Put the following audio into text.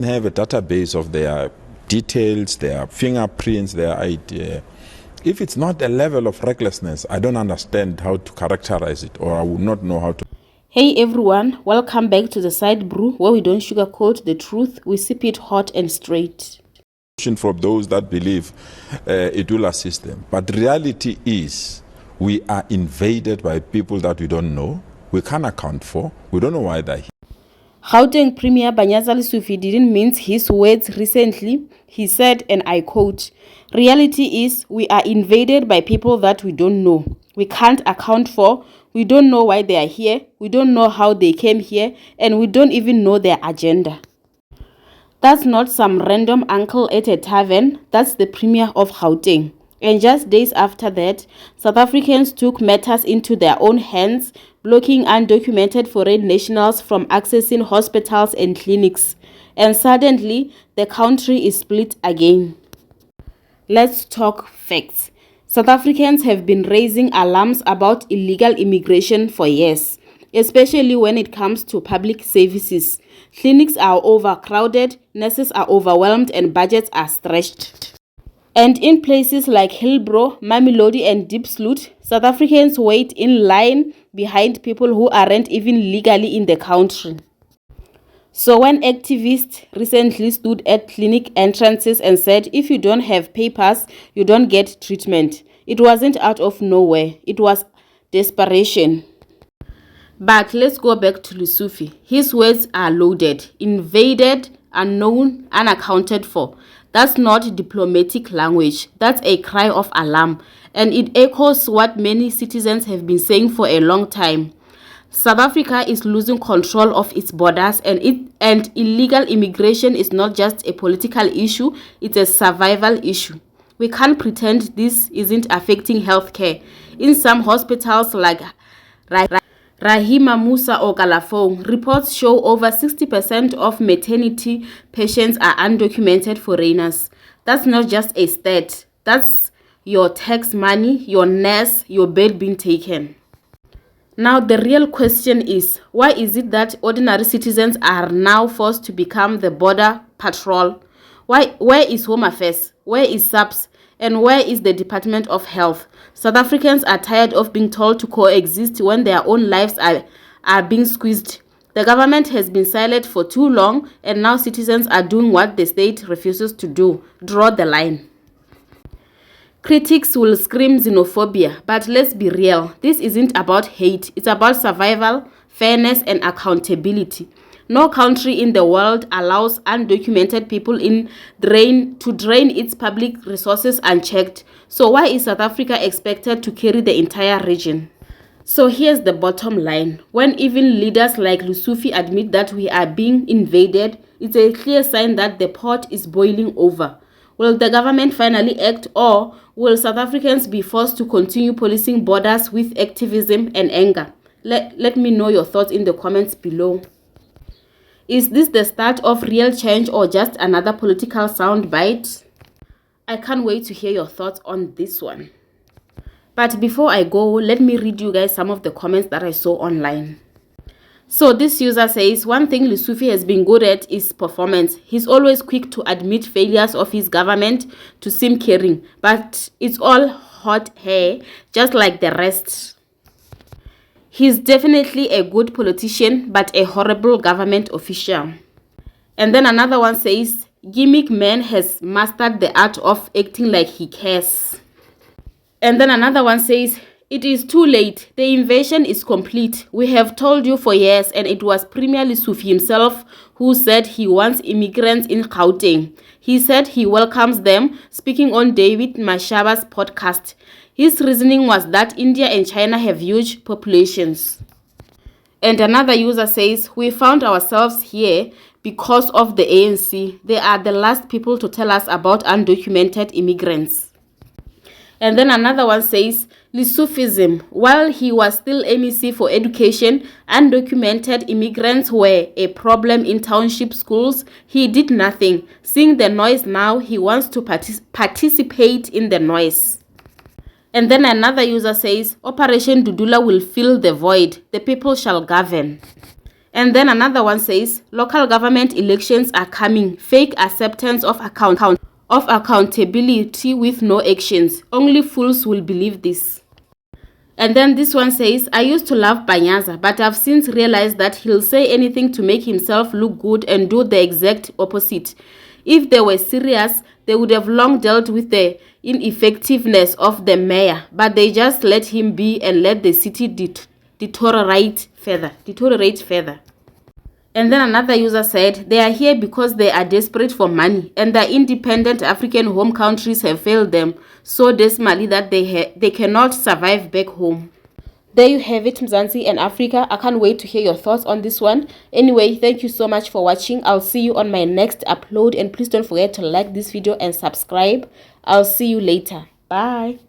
Have a database of their details, their fingerprints, their ID. If it's not a level of recklessness, I don't understand how to characterize it, or I would not know how to. Hey everyone, welcome back to the Side Brew, where we don't sugarcoat the truth, we sip it hot and straight. For those that believe it will assist them. But reality is we are invaded by people that we don't know, we can't account for, we don't know why they're here. Gauteng Premier Panyaza Lesufi didn't mince his words recently. He said, and I quote, "Reality is we are invaded by people that we don't know. We can't account for. We don't know why they are here. We don't know how they came here. And we don't even know their agenda." That's not some random uncle at a tavern. That's the Premier of Gauteng. And just days after that, South Africans took matters into their own hands, blocking undocumented foreign nationals from accessing hospitals and clinics. And suddenly, the country is split again. Let's talk facts. South Africans have been raising alarms about illegal immigration for years, especially when it comes to public services. Clinics are overcrowded, nurses are overwhelmed, and budgets are stretched. And in places like Hillbrow, Mamelodi, and Diepsloot, South Africans wait in line behind people who aren't even legally in the country. So when activists recently stood at clinic entrances and said, if you don't have papers, you don't get treatment, it wasn't out of nowhere, it was desperation. But let's go back to Lesufi. His words are loaded: invaded, unknown, unaccounted for. That's not diplomatic language. That's a cry of alarm. And it echoes what many citizens have been saying for a long time. South Africa is losing control of its borders, and illegal immigration is not just a political issue, it's a survival issue. We can't pretend this isn't affecting healthcare. In some hospitals like Rahima Musa or Kalafong, reports show over 60% of maternity patients are undocumented foreigners. That's not just a stat. That's your tax money, your nurse, your bed being taken. Now the real question is, why is it that ordinary citizens are now forced to become the border patrol? Where is Home Affairs? Where is SAPS? And where is the Department of Health? South Africans are tired of being told to coexist when their own lives are being squeezed. The government has been silent for too long, and now citizens are doing what the state refuses to do: draw the line. Critics will scream xenophobia, but let's be real. This isn't about hate. It's about survival, fairness, and accountability. No country in the world allows undocumented people to drain its public resources unchecked. So why is South Africa expected to carry the entire region? So here's the bottom line. When even leaders like Lesufi admit that we are being invaded, it's a clear sign that the pot is boiling over. Will the government finally act, or will South Africans be forced to continue policing borders with activism and anger? Let me know your thoughts in the comments below. Is this the start of real change or just another political soundbite? I can't wait to hear your thoughts on this one. But before I go, let me read you guys some of the comments that I saw online. So this user says, one thing Lesufi has been good at is performance. He's always quick to admit failures of his government to seem caring, but it's all hot hair, just like the rest. He's definitely a good politician, but a horrible government official. And then another one says, gimmick man has mastered the art of acting like he cares. And then another one says, it is too late. The invasion is complete. We have told you for years, and it was Premier Lesufi himself who said he wants immigrants in Gauteng. He said he welcomes them, speaking on David Mashaba's podcast. His reasoning was that India and China have huge populations. And another user says, we found ourselves here because of the ANC. They are the last people to tell us about undocumented immigrants. And then another one says, Lesufism. While he was still MEC for education, undocumented immigrants were a problem in township schools. He did nothing. Seeing the noise now, he wants to participate in the noise. And then another user says, Operation Dudula will fill the void. The people shall govern. And then another one says, local government elections are coming. Fake acceptance of accountability with no actions. Only fools will believe this. And then this one says, I used to love Panyaza, but I've since realized that he'll say anything to make himself look good and do the exact opposite. If they were serious, they would have long dealt with the ineffectiveness of the mayor, but they just let him be and let the city deteriorate further. And then another user said, they are here because they are desperate for money and the independent African home countries have failed them so dismally that they cannot survive back home. There you have it, Mzansi and Africa. I can't wait to hear your thoughts on this one. Anyway, thank you so much for watching. I'll see you on my next upload, and please don't forget to like this video and subscribe. I'll see you later. Bye.